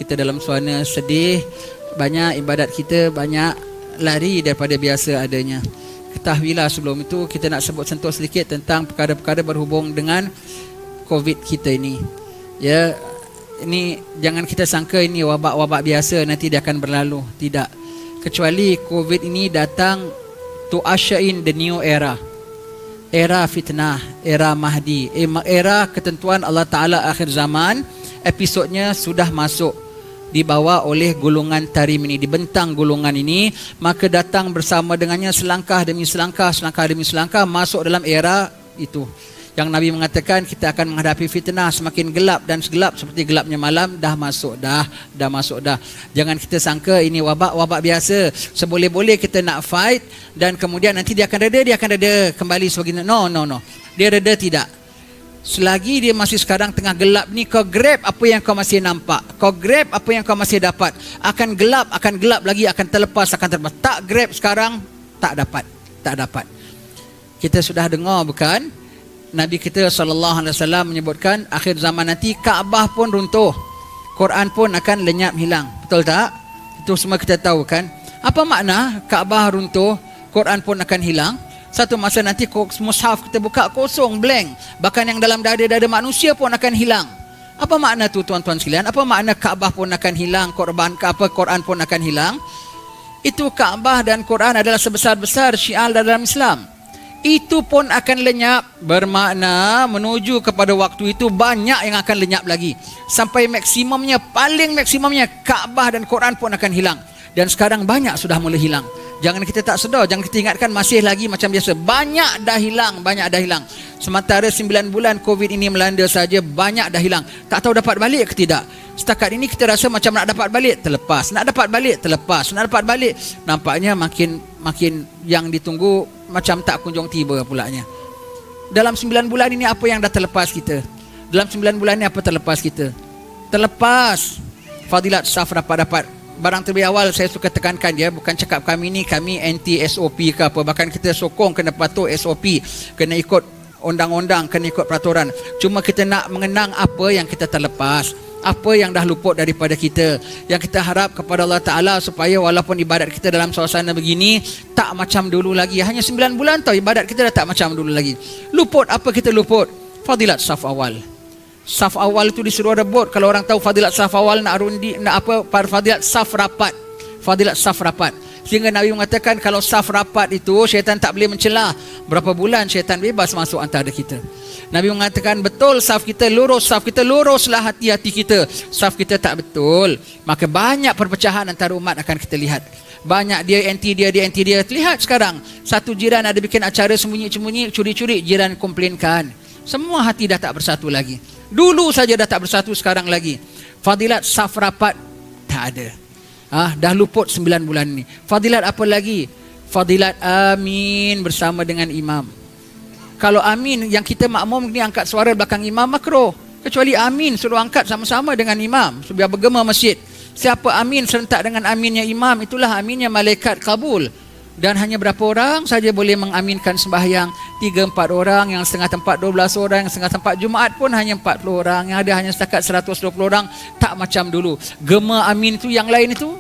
kita dalam suasana sedih, banyak ibadat kita banyak lari daripada biasa adanya. Ketahuilah sebelum itu kita nak sentuh sedikit tentang perkara-perkara berhubung dengan COVID kita ini. Ya, ini jangan kita sangka ini wabak-wabak biasa nanti dia akan berlalu. Tidak. Kecuali COVID ini datang to usher in the new era. Era fitnah, era Mahdi, era ketentuan Allah Ta'ala akhir zaman. Episodnya sudah masuk, dibawa oleh golongan tarim ini, dibentang golongan ini, maka datang bersama dengannya selangkah demi selangkah, selangkah demi selangkah masuk dalam era itu. Yang Nabi mengatakan kita akan menghadapi fitnah semakin gelap dan segelap seperti gelapnya malam. Dah masuk dah. Jangan kita sangka ini wabak biasa. Seboleh-boleh kita nak fight dan kemudian nanti dia akan reda kembali sebagainya. No. Dia reda tidak. Selagi dia masih sekarang tengah gelap ni, kau grab apa yang kau masih nampak, kau grab apa yang kau masih dapat. Akan gelap lagi, akan terlepas. Tak grab sekarang, tak dapat. Kita sudah dengar bukan? Nabi kita SAW menyebutkan akhir zaman nanti Kaabah pun runtuh, Quran pun akan lenyap hilang. Betul tak? Itu semua kita tahu kan? Apa makna Kaabah runtuh, Quran pun akan hilang? Satu masa nanti mushaf kita buka kosong, blank. Bahkan yang dalam dada-dada manusia pun akan hilang. Apa makna tu tuan-tuan sekalian? Apa makna Kaabah pun akan hilang, Quran pun akan hilang? Itu Kaabah dan Quran adalah sebesar-besar syiar dalam Islam. Itu pun akan lenyap, bermakna menuju kepada waktu itu banyak yang akan lenyap lagi. Sampai paling maksimumnya Kaabah dan Quran pun akan hilang. Dan sekarang banyak sudah mula hilang. Jangan kita tak sedar, jangan kita ingatkan masih lagi macam biasa. Banyak dah hilang. Sementara 9 bulan COVID ini melanda saja, banyak dah hilang. Tak tahu dapat balik ke tidak. Setakat ini kita rasa macam nak dapat balik, terlepas. Nak dapat balik. Nampaknya makin yang ditunggu macam tak kunjung tiba pulanya. Dalam 9 bulan ini apa yang dah terlepas kita? Terlepas fadilat saf dapat. Barang terlebih awal saya suka tekankan dia, bukan cakap kami anti SOP ke apa. Bahkan kita sokong kena patuh SOP, kena ikut undang-undang, kena ikut peraturan. Cuma kita nak mengenang apa yang kita terlepas, apa yang dah luput daripada kita. Yang kita harap kepada Allah Ta'ala supaya walaupun ibadat kita dalam suasana begini tak macam dulu lagi. Hanya 9 bulan tau ibadat kita dah tak macam dulu lagi. Luput apa kita luput? Fadilat saf awal. Saf awal itu disuruh rebut. Kalau orang tahu fadilat saf awal fadilat saf rapat. Sehingga Nabi mengatakan kalau saf rapat itu syaitan tak boleh mencelah. Berapa bulan syaitan bebas masuk antara kita. Nabi mengatakan betul saf kita luruslah hati-hati kita. Saf kita tak betul, maka banyak perpecahan antara umat akan kita lihat. Banyak dia anti dia. Lihat sekarang, satu jiran ada bikin acara sembunyi-sembunyi, curi-curi, jiran komplainkan. Semua hati dah tak bersatu lagi. Dulu saja dah tak bersatu, sekarang lagi. Fadilat saf rapat tak ada. Dah luput 9 bulan ni. Fadilat apa lagi? Fadilat amin bersama dengan imam. Kalau amin yang kita makmum ni angkat suara belakang imam makruh. Kecuali amin suruh angkat sama-sama dengan imam, biar bergema masjid. Siapa amin serentak dengan aminnya imam, itulah aminnya malaikat kabul. Dan hanya berapa orang saja boleh mengaminkan sembahyang? 3-4 orang, yang setengah tempat 12 orang, yang setengah tempat Jumaat pun hanya 40 orang, yang ada hanya setakat 120 orang. Tak macam dulu. Gema amin itu, yang lain itu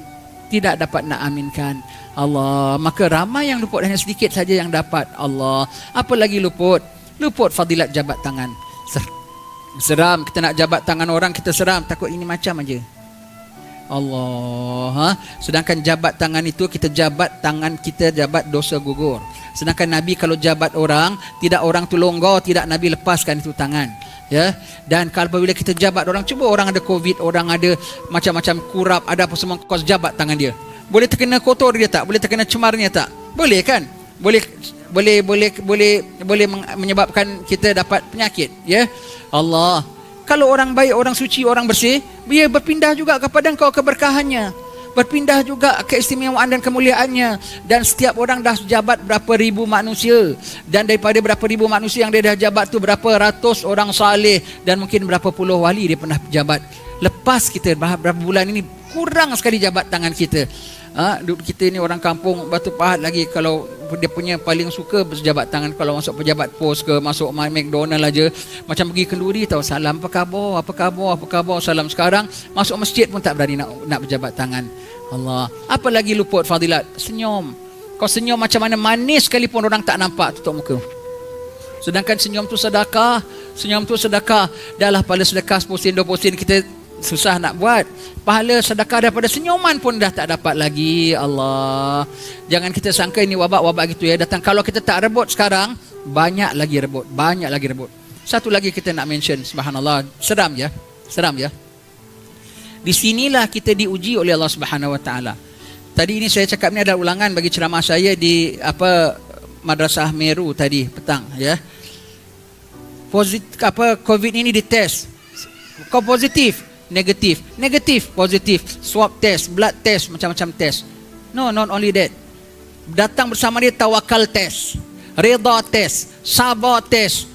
tidak dapat nak aminkan. Allah, maka ramai yang luput, hanya sedikit saja yang dapat. Allah, apa lagi luput? Luput fadilat jabat tangan. Seram, kita nak jabat tangan orang, kita seram, takut ini macam aja. Allah, sedangkan jabat tangan itu kita jabat tangan kita, jabat dosa gugur. Sedangkan Nabi kalau jabat orang, tidak orang tu longgar, tidak Nabi lepaskan itu tangan. Ya, dan kalau bila kita jabat orang, cuba orang ada COVID, orang ada macam-macam kurap, ada apa semua, kau jabat tangan dia. Boleh terkena kotor dia tak? Boleh terkena cemarnya tak? Boleh kan? Boleh menyebabkan kita dapat penyakit, ya. Allah, kalau orang baik, orang suci, orang bersih, dia berpindah juga kepada engkau keberkahannya, berpindah juga keistimewaan dan kemuliaannya. Dan setiap orang dah jabat berapa ribu manusia, dan daripada berapa ribu manusia yang dia dah jabat tu, berapa ratus orang saleh dan mungkin berapa puluh wali dia pernah jabat. Lepas kita berapa bulan ini kurang sekali jabat tangan kita. Kita ni orang kampung Batu Pahat lagi, kalau dia punya paling suka berjabat tangan kalau masuk pejabat pos ke masuk McDonald aja macam pergi kenduri tahu salam apa khabar salam. Sekarang masuk masjid pun tak berani nak berjabat tangan. Allah, apa lagi luput fadilat? Senyum. Kau senyum macam mana manis sekalipun orang tak nampak tutup muka. Sedangkan senyum tu sedekah. Dahlah pahala sedekah 10 sen 20 sen kita susah nak buat. Pahala sedekah daripada senyuman pun dah tak dapat lagi. Allah, jangan kita sangka ini wabak gitu ya datang. Kalau kita tak rebut sekarang, banyak lagi rebut. Satu lagi kita nak mention, subhanallah, seram ya. Di sinilah kita diuji oleh Allah Subhanahu Wa Taala. Tadi ini saya cakap ni adalah ulangan bagi ceramah saya di Madrasah Meru tadi petang ya. COVID ini dites. Kau positif, negatif, positif, swab test, blood test, macam-macam test. No, not only that. Datang bersama dia tawakal test, redha test, sabar test,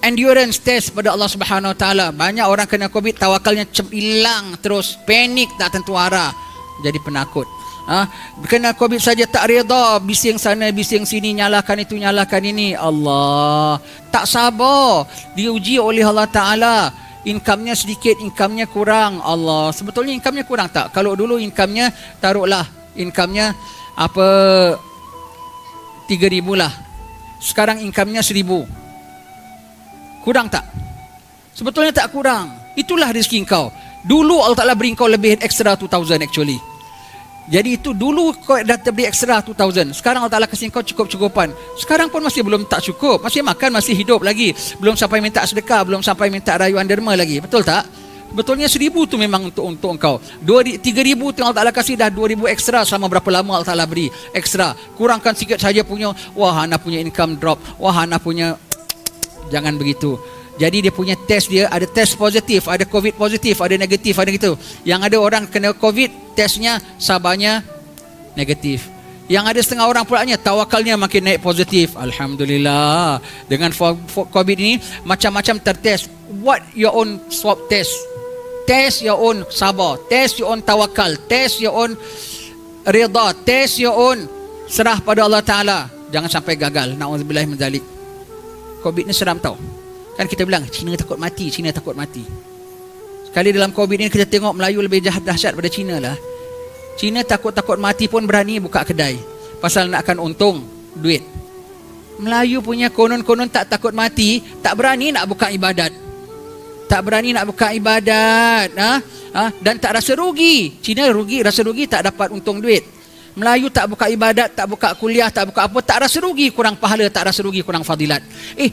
endurance test pada Allah Subhanahu Wa Taala. Banyak orang kena COVID tawakalnya hilang terus, panik tak tentu arah, jadi penakut. Kena COVID saja tak redha, bising sana bising sini, nyalakan itu nyalakan ini. Allah, tak sabar, diuji oleh Allah Ta'ala. Income-nya sedikit, income-nya kurang. Allah, sebetulnya income-nya kurang tak? Kalau dulu income-nya, taruhlah income-nya 3,000 lah. Sekarang income-nya 1,000. Kurang tak? Sebetulnya tak kurang. Itulah rezeki kau. Dulu Allah Ta'ala beri kau lebih extra 2,000 actually. Jadi itu dulu kau dah beri extra 2,000. Sekarang Allah Ta'ala kasih kau cukup-cukupan. Sekarang pun masih belum tak cukup. Masih makan, masih hidup lagi. Belum sampai minta sedekah, belum sampai minta rayuan derma lagi. Betul tak? Betulnya 1,000 tu memang untuk engkau. 3,000 tu Allah Ta'ala kasih dah 2,000 extra. Selama berapa lama Allah Ta'ala beri extra. Kurangkan sikit saja punya, wah anak punya income drop, wah anak punya. Jangan begitu. Jadi dia punya test dia, ada test positif, ada COVID positif, ada negatif, ada gitu. Yang ada orang kena COVID, testnya sabarnya negatif. Yang ada setengah orang pulanya tawakalnya makin naik positif. Alhamdulillah. Dengan COVID ini macam-macam tertest. What your own swab test. Test your own sabar, test your own tawakal, test your own redha, test your own serah pada Allah Ta'ala. Jangan sampai gagal. Na'udzubillah min dzalik. COVID ni seram tau. Kan kita bilang Cina takut mati. Sekali dalam COVID ni kita tengok Melayu lebih dahsyat pada Cina lah. Cina takut mati pun berani buka kedai. Pasal nak akan untung duit. Melayu punya konon-konon tak takut mati, tak berani nak buka ibadat. Dan tak rasa rugi. Cina rasa rugi tak dapat untung duit. Melayu tak buka ibadat, tak buka kuliah, tak buka apa, tak rasa rugi kurang pahala, tak rasa rugi kurang fadilat.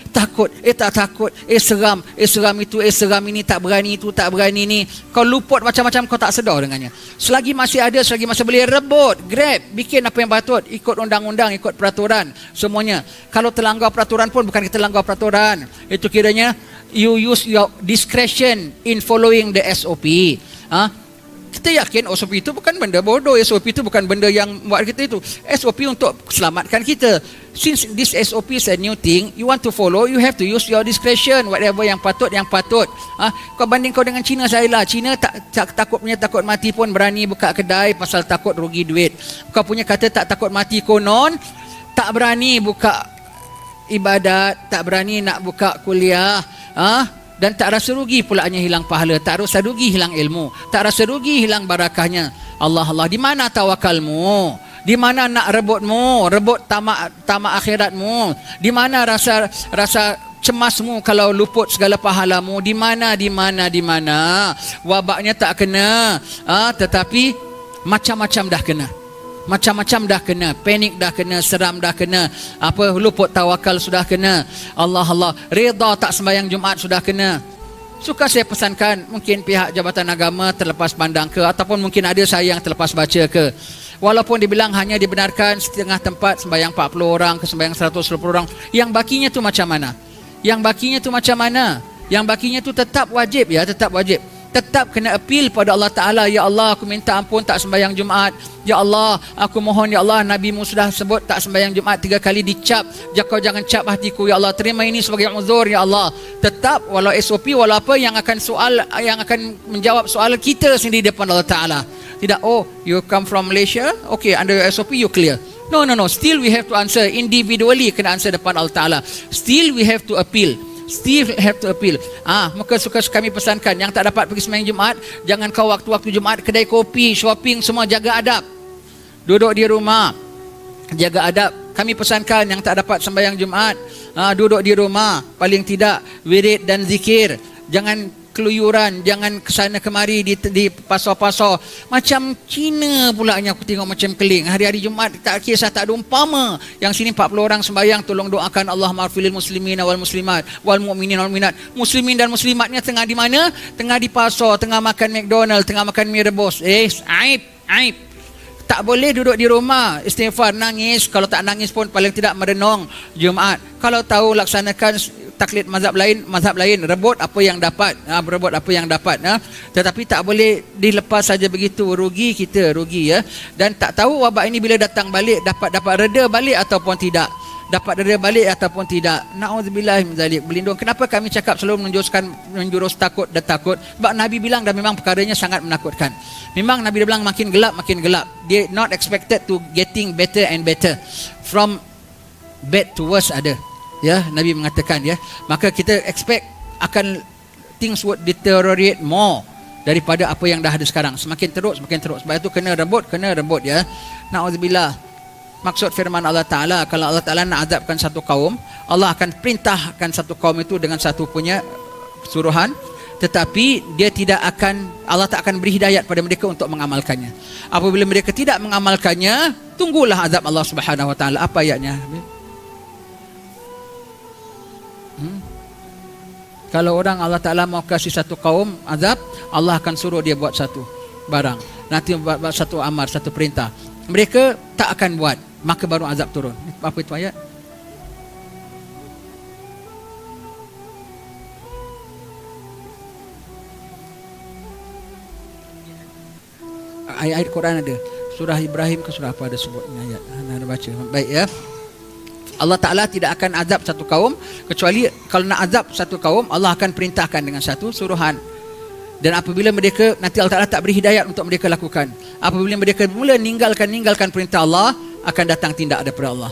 Takut, tak takut, seram itu, seram ini, tak berani itu, tak berani ini. Kau luput macam-macam, kau tak sedar dengannya. Selagi masih masih boleh rebut, grab, bikin apa yang patut, ikut undang-undang, ikut peraturan, semuanya. Kalau terlanggar peraturan pun bukan kita langgar peraturan. Itu kiranya you use your discretion in following the SOP. Kita yakin SOP itu bukan benda bodoh. SOP itu bukan benda yang buat kita itu. SOP untuk selamatkan kita. Since this SOP is a new thing, you want to follow, you have to use your discretion. Whatever yang patut. Kau banding kau dengan Cina saya lah. Cina takut mati pun berani buka kedai pasal takut rugi duit. Kau punya kata tak takut mati konon, tak berani buka ibadat, tak berani nak buka kuliah. Dan tak rasa rugi pulanya hilang pahala, tak rasa rugi hilang ilmu, tak rasa rugi hilang barakahnya. Allah, di mana tawakalmu? Di mana nak rebut tamak akhiratmu? Di mana rasa cemasmu kalau luput segala pahalamu? Di mana? Wabaknya tak kena, tetapi macam-macam dah kena. Panik dah kena, seram dah kena, luput tawakal sudah kena. Allah, redha tak sembahyang Jumaat sudah kena. Suka saya pesankan, mungkin pihak Jabatan Agama terlepas pandang ke, ataupun mungkin ada saya yang terlepas baca ke. Walaupun dibilang hanya dibenarkan setengah tempat sembahyang 40 orang ke sembahyang 120 orang, yang bakinya tu macam mana? Yang bakinya tu tetap wajib ya, tetap kena appeal pada Allah Ta'ala. Ya Allah, aku minta ampun tak sembahyang Jumaat. Ya Allah, aku mohon ya Allah, Nabi-Mu sudah sebut tak sembahyang Jumaat 3 kali dicap. Kau jangan cap hatiku ya Allah, terima ini sebagai uzur ya Allah. Tetap walau SOP, walau apa yang akan menjawab soalan kita sendiri depan Allah Ta'ala. Tidak, oh, you come from Malaysia, okay, under your SOP you clear. No. Still we have to answer individually, kena answer depan Allah Ta'ala. Still we have to appeal. Maka suka kami pesankan yang tak dapat pergi sembahyang Jumaat, jangan kau waktu-waktu Jumaat kedai kopi, shopping semua, jaga adab. Duduk di rumah, jaga adab. Kami pesankan yang tak dapat sembahyang Jumaat, duduk di rumah, paling tidak wirid dan zikir. Jangan keluyuran, jangan kesana kemari di pasar-pasar. Macam Cina pulanya aku tengok macam keling. Hari-hari Jumaat tak kisah, tak ada umpama. Yang sini 40 orang sembahyang, tolong doakan Allah maghfiril muslimin wal muslimat wal mu'minin wal mu'minat. Muslimin dan muslimatnya tengah di mana? Tengah di pasar, tengah makan McDonald, tengah makan mie rebus. Aib. Tak boleh duduk di rumah istighfar, nangis. Kalau tak nangis pun paling tidak merenung Jumaat. Kalau tahu laksanakan taklid mazhab lain, rebut apa yang dapat, tetapi tak boleh dilepas saja begitu. Rugi kita, ya. Dan tak tahu wabak ini bila datang balik dapat reda balik ataupun tidak. Na'udzubillah min zalik. Berlindung. Kenapa kami cakap selalu menjurus takut dan takut? Sebab Nabi bilang dan memang perkaranya sangat menakutkan. Memang Nabi bilang makin gelap. They not expected to getting better and better. From bad to worse ada. Ya, Nabi mengatakan, ya, maka kita expect akan things would deteriorate more daripada apa yang dah ada sekarang. Semakin teruk. Sebab itu kena rebut, ya. Na'udzubillah. Maksud firman Allah Ta'ala, kalau Allah Ta'ala nak azabkan satu kaum, Allah akan perintahkan satu kaum itu dengan satu punya suruhan, tetapi Allah tak akan beri hidayat pada mereka untuk mengamalkannya. Apabila mereka tidak mengamalkannya, tunggulah azab Allah Subhanahu Wa Ta'ala. Apa ayatnya? Kalau orang Allah Ta'ala mau kasih satu kaum azab, Allah akan suruh dia buat satu barang, nanti buat satu amar, satu perintah. Mereka tak akan buat, maka baru azab turun. Apa itu ayat? Ayat Quran ada, surah Ibrahim ke surah apa ada sebut ayat. Anda baca. Baik, ya. Allah Ta'ala tidak akan azab satu kaum kecuali kalau nak azab satu kaum, Allah akan perintahkan dengan satu suruhan. Dan apabila mereka, nanti Allah Ta'ala tak beri hidayat untuk mereka lakukan. Apabila mereka mula meninggalkan perintah Allah, akan datang tindak daripada Allah.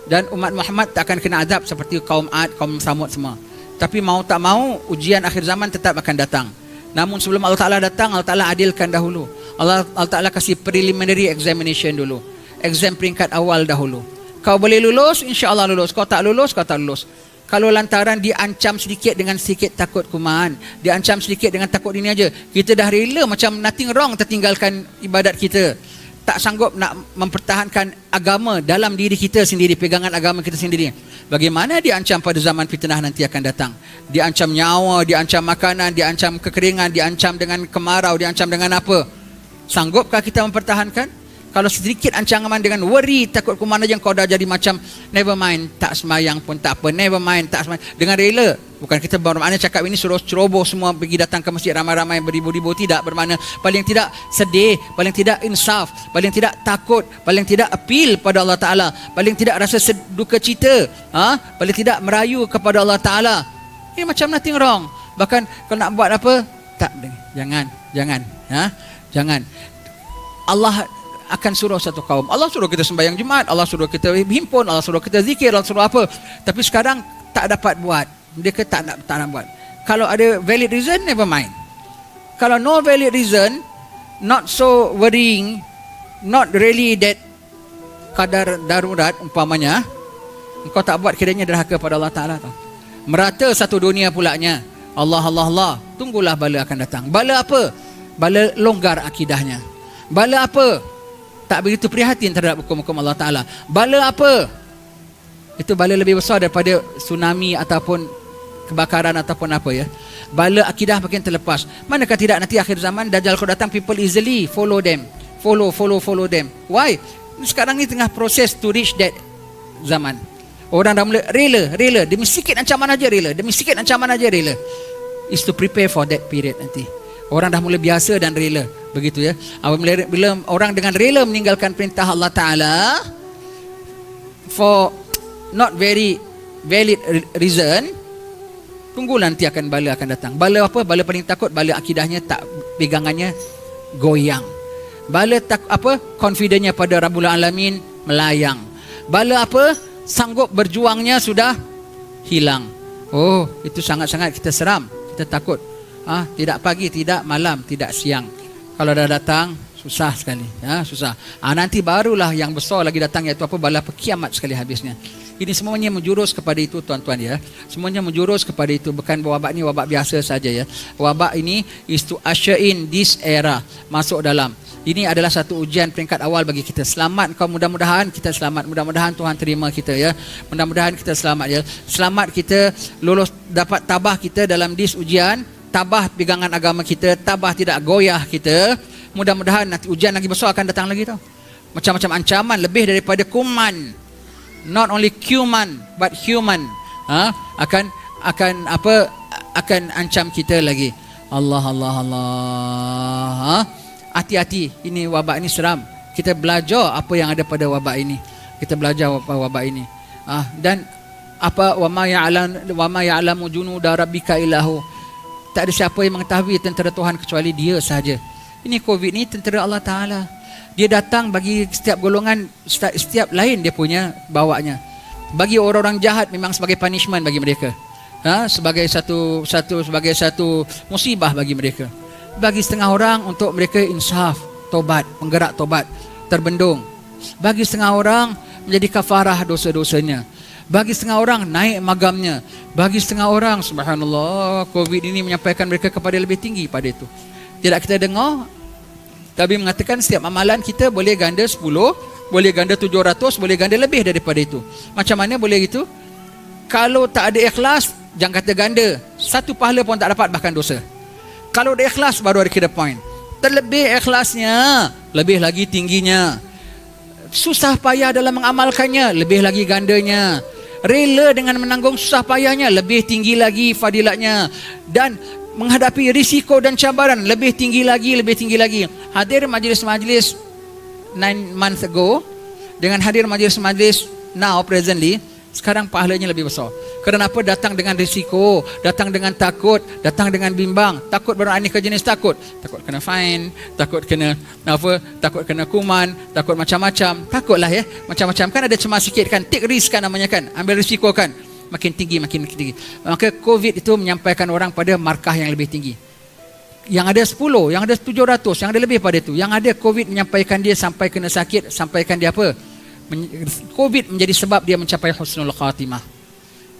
Dan umat Muhammad tak akan kena azab seperti kaum Ad, kaum Samud semua. Tapi mau tak mau, ujian akhir zaman tetap akan datang. Namun sebelum Allah Ta'ala datang, Allah Ta'ala adilkan dahulu. Allah Ta'ala kasih preliminary examination dulu, exam peringkat awal dahulu. Kau boleh lulus, insya-Allah lulus. Kau tak lulus, Kalau lantaran diancam sedikit dengan sedikit takut kuman, diancam sedikit dengan takut ini aja, kita dah rela macam nothing wrong tertinggalkan ibadat kita. Tak sanggup nak mempertahankan agama dalam diri kita sendiri, pegangan agama kita sendiri. Bagaimana diancam pada zaman fitnah nanti akan datang? Diancam nyawa, diancam makanan, diancam kekeringan, diancam dengan kemarau, diancam dengan apa? Sanggupkah kita mempertahankan? Kalau sedikit ancaman dengan worry, takut kuman aja, kau dah jadi macam never mind, tak semayang pun tak apa, never mind, tak semayang, dengan rela. Bukan kita bermakna cakap ini suruh ceroboh semua pergi datang ke masjid ramai-ramai beribu-ribu, tidak. Bermakna paling tidak sedih, paling tidak insaf, paling tidak takut, paling tidak appeal pada Allah Ta'ala, paling tidak rasa duka cita, paling tidak merayu kepada Allah Ta'ala. Ini macam nothing wrong. Bahkan kalau nak buat apa, tak, jangan. Allah akan suruh satu kaum. Allah suruh kita sembahyang Jumaat, Allah suruh kita himpun, Allah suruh kita zikir, Allah suruh apa. Tapi sekarang tak dapat buat. Mereka tak nak buat. Kalau ada valid reason, never mind. Kalau no valid reason, not so worrying, not really that kadar darurat umpamanya, engkau tak buat, kiranya derhaka pada Allah Ta'ala. Merata satu dunia pulaknya. Allah, tunggulah bala akan datang. Bala apa? Bala longgar akidahnya. Bala apa? Tak begitu prihatin terhadap hukum-hukum Allah Ta'ala. Bala apa? Itu bala lebih besar daripada tsunami ataupun kebakaran ataupun apa, ya. Bala akidah makin terlepas. Manakah tidak nanti akhir zaman Dajjal kalau datang, people easily follow them. Follow them. Why? Sekarang ni tengah proses to reach that zaman. Orang dah mula rela. Demi sikit ancaman aja rela. Is to prepare for that period nanti. Orang dah mula biasa dan rela. Begitu, ya. Bila orang dengan rela meninggalkan perintah Allah Ta'ala for not very valid reason, tunggulah nanti bala akan datang. Bala apa? Bala paling takut, bala akidahnya tak, pegangannya goyang. Bala confidentnya pada Rabbul Alamin melayang. Bala sanggup berjuangnya sudah hilang. Oh, itu sangat-sangat kita seram, kita takut. Tidak pagi, tidak malam, tidak siang. Kalau dah datang susah sekali, susah. Nanti barulah yang besar lagi datang, iaitu bala kiamat sekali habisnya. Ini semuanya menjurus kepada itu, tuan-tuan ya. Semuanya menjurus kepada itu. Bukan wabak ni wabak biasa saja ya. Wabak ini is to usher in this era, masuk dalam. Ini adalah satu ujian peringkat awal bagi kita. Selamat kau, mudah-mudahan kita selamat. Mudah-mudahan Tuhan terima kita ya. Mudah-mudahan kita selamat ya. Selamat kita lulus, dapat tabah kita dalam this ujian. Tabah pegangan agama kita, tabah tidak goyah kita. Mudah-mudahan nanti ujian lagi besar akan datang lagi tau. Macam-macam ancaman lebih daripada kuman. Not only human but human. Akan ancam kita lagi. Allah. Hati-hati, ini wabak ini seram. Kita belajar apa yang ada pada wabak ini. Kita belajar wabak ini. Dan wa ma ya'lamu junuda rabbika illahu. Tak ada siapa yang mengetahui tentera Tuhan kecuali Dia sahaja. Ini COVID ni tentera Allah Ta'ala. Dia datang bagi setiap golongan, setiap lain dia punya bawanya. Bagi orang-orang jahat memang sebagai punishment bagi mereka. Sebagai satu musibah bagi mereka. Bagi setengah orang untuk mereka insaf, tobat, penggerak tobat, terbendung. Bagi setengah orang menjadi kafarah dosa-dosanya. Bagi setengah orang naik magamnya. Bagi setengah orang, subhanallah, COVID ini menyampaikan mereka kepada lebih tinggi pada itu. Tidak kita dengar, tapi mengatakan setiap amalan kita boleh ganda 10, boleh ganda 700, boleh ganda lebih daripada itu. Macam mana boleh gitu? Kalau tak ada ikhlas, jangan kata ganda, satu pahala pun tak dapat, bahkan dosa. Kalau ada ikhlas, baru ada kira point. Terlebih ikhlasnya, lebih lagi tingginya. Susah payah dalam mengamalkannya, lebih lagi gandanya. Rela dengan menanggung susah payahnya, lebih tinggi lagi fadilatnya. Dan menghadapi risiko dan cabaran, lebih tinggi lagi. Hadir majlis-majlis 9 months ago dengan hadir majlis-majlis now presently, sekarang pahalanya lebih besar. Kenapa? Datang dengan risiko, datang dengan takut, datang dengan bimbang. Takut beraneka jenis takut. Takut kena fine, takut kena takut kena kuman, takut macam-macam. Takutlah ya, macam-macam kan, ada cemas sikit kan, take risk kan namanya kan, ambil risiko kan. Makin tinggi. Maka COVID itu menyampaikan orang pada markah yang lebih tinggi. Yang ada 10, yang ada 700, yang ada lebih pada itu. Yang ada COVID menyampaikan dia sampai kena sakit, sampaikan dia apa? COVID menjadi sebab dia mencapai husnul khatimah.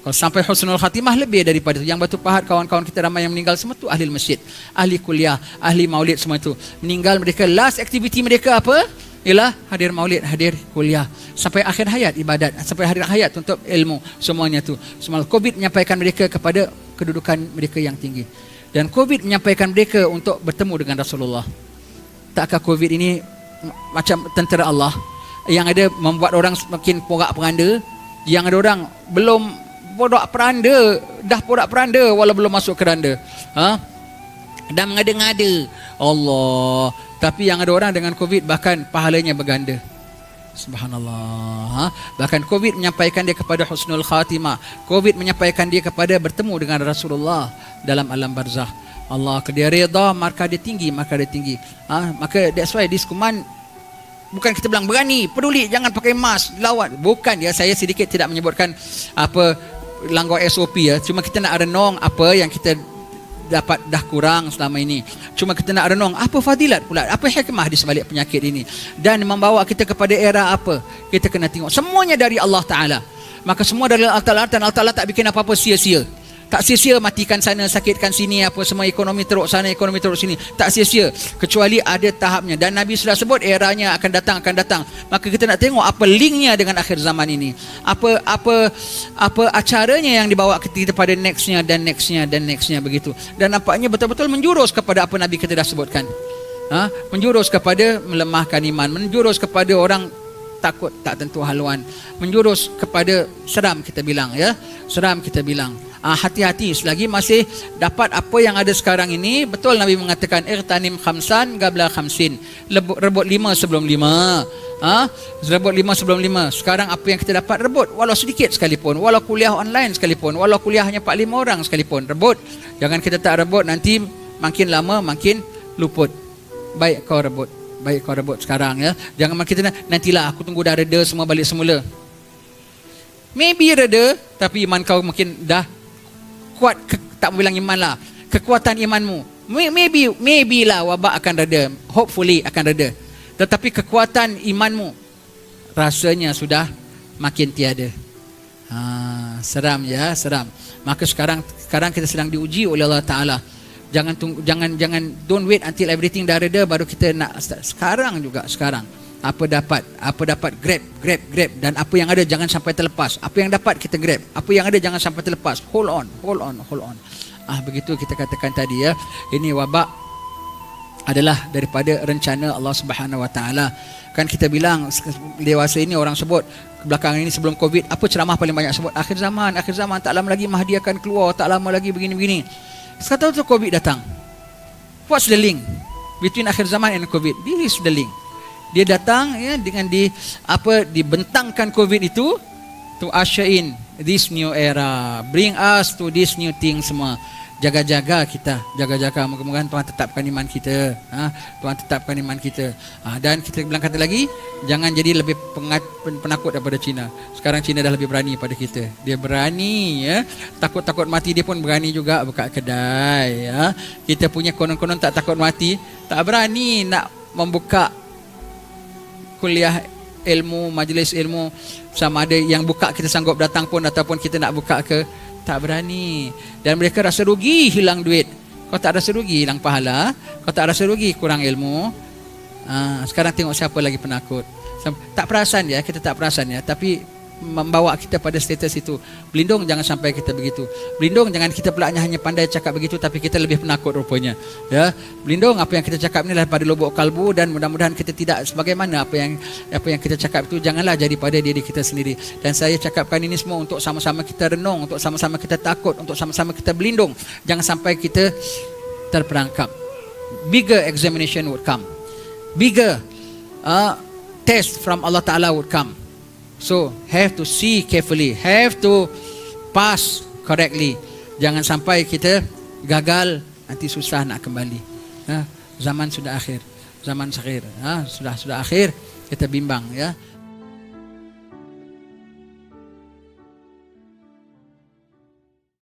Kalau sampai husnul khatimah lebih daripada itu. Yang Batu Pahat, kawan-kawan kita ramai yang meninggal semua tu ahli masjid, ahli kuliah, ahli maulid, semua itu meninggal. Mereka last activity mereka apa? Ialah hadir maulid, hadir kuliah, sampai akhir hayat ibadat, sampai akhir hayat untuk ilmu, semuanya tu. Semua COVID menyampaikan mereka kepada kedudukan mereka yang tinggi. Dan COVID menyampaikan mereka untuk bertemu dengan Rasulullah. Takkah COVID ini macam tentera Allah yang ada membuat orang semakin porak-peranda, yang ada orang belum porak-peranda, dah porak-peranda walau belum masuk keranda. Dan mengada-ngada Allah. Tapi yang ada orang dengan COVID bahkan pahalanya berganda. Subhanallah. Bahkan COVID menyampaikan dia kepada husnul khatimah. COVID menyampaikan dia kepada bertemu dengan Rasulullah dalam alam barzah. Allah ke dia redha, markah dia tinggi. Maka that's why this kuman, bukan kita bilang berani, peduli, jangan pakai mask, lawan. Bukan ya, saya sedikit tidak menyebutkan apa langgar SOP ya. Cuma kita nak renung apa yang kita dapat dah kurang selama ini. Cuma kita nak renung apa fadilat pula, apa hikmah di sebalik penyakit ini, dan membawa kita kepada era apa. Kita kena tengok semuanya dari Allah Ta'ala. Maka semua dari Allah Ta'ala, dan Allah Ta'ala tak bikin apa-apa sia-sia. Tak sia-sia matikan sana, sakitkan sini, apa semua, ekonomi teruk sana, ekonomi teruk sini. Tak sia-sia, kecuali ada tahapnya. Dan Nabi sudah sebut eranya akan datang. Maka kita nak tengok apa linknya dengan akhir zaman ini. Apa acaranya yang dibawa kita pada nextnya begitu. Dan nampaknya betul-betul menjurus kepada apa Nabi kita dah sebutkan. Menjurus kepada melemahkan iman, menjurus kepada orang takut tak tentu haluan, menjurus kepada seram kita bilang ya. Hati-hati selagi masih dapat apa yang ada sekarang ini. Betul Nabi mengatakan irtanim khamsan qabla khamsin, rebut 5 sebelum 5. Rebut 5 sebelum 5. Sekarang apa yang kita dapat rebut, walau sedikit sekalipun, walau kuliah online sekalipun, walau kuliah hanya 4-5 orang sekalipun, rebut. Jangan kita tak rebut, nanti makin lama makin luput. Baik kau rebut. baik kau rebut sekarang ya. Jangan kita nantilah aku tunggu dah reda semua balik semula. Maybe reda, tapi iman kau mungkin dah kuat, tak bilang iman lah, kekuatan imanmu. Maybe lah wabak akan reda, hopefully akan reda. Tetapi kekuatan imanmu rasanya sudah makin tiada. Seram ya, seram. Maka sekarang kita sedang diuji oleh Allah Taala. Jangan don't wait until everything dah reda baru kita nak start. Sekarang. Apa dapat grab, dan apa yang ada jangan sampai terlepas. Apa yang dapat kita grab, apa yang ada jangan sampai terlepas. Hold on. Begitu kita katakan tadi ya. Ini wabak adalah daripada rencana Allah Subhanahu Wa Taala. Kan kita bilang dewasa ini orang sebut belakangan ini sebelum Covid, apa ceramah paling banyak sebut? Akhir zaman, tak lama lagi Mahdi akan keluar, tak lama lagi begini. Sekarang tu Covid datang. What's the link between akhir zaman and Covid? This is the link. Dia datang ya dengan dibentangkan Covid itu to usher in this new era, bring us to this new thing semua. Jaga-jaga kita, moga-moga Tuhan tetapkan iman kita. Tuhan tetapkan iman kita. Dan kita bilang kata lagi, jangan jadi lebih penakut daripada Cina. Sekarang Cina dah lebih berani pada kita. Dia berani ya. Takut mati dia pun berani juga buka kedai ya. Kita punya konon-konon tak takut mati, tak berani nak membuka kuliah ilmu, majlis ilmu, sama ada yang buka kita sanggup datang pun ataupun kita nak buka ke, tak berani. Dan mereka rasa rugi hilang duit. Kau tak rasa rugi hilang pahala, kau tak rasa rugi kurang ilmu. Sekarang tengok siapa lagi penakut. Tak perasan ya, kita tak perasan ya, tapi membawa kita pada status itu. Berlindung jangan sampai kita begitu. Berlindung jangan kita pula hanya pandai cakap begitu tapi kita lebih penakut rupanya. Ya, berlindung apa yang kita cakap ni adalah pada lubuk kalbu, dan mudah-mudahan kita tidak sebagaimana apa yang kita cakap itu janganlah jadi pada diri kita sendiri. Dan saya cakapkan ini semua untuk sama-sama kita renung, untuk sama-sama kita takut, untuk sama-sama kita berlindung. Jangan sampai kita terperangkap. Bigger examination would come. Bigger test from Allah Ta'ala would come. So, have to see carefully, have to pass correctly. Jangan sampai kita gagal, nanti susah nak kembali. Zaman sudah akhir. Sudah akhir. Kita bimbang ya.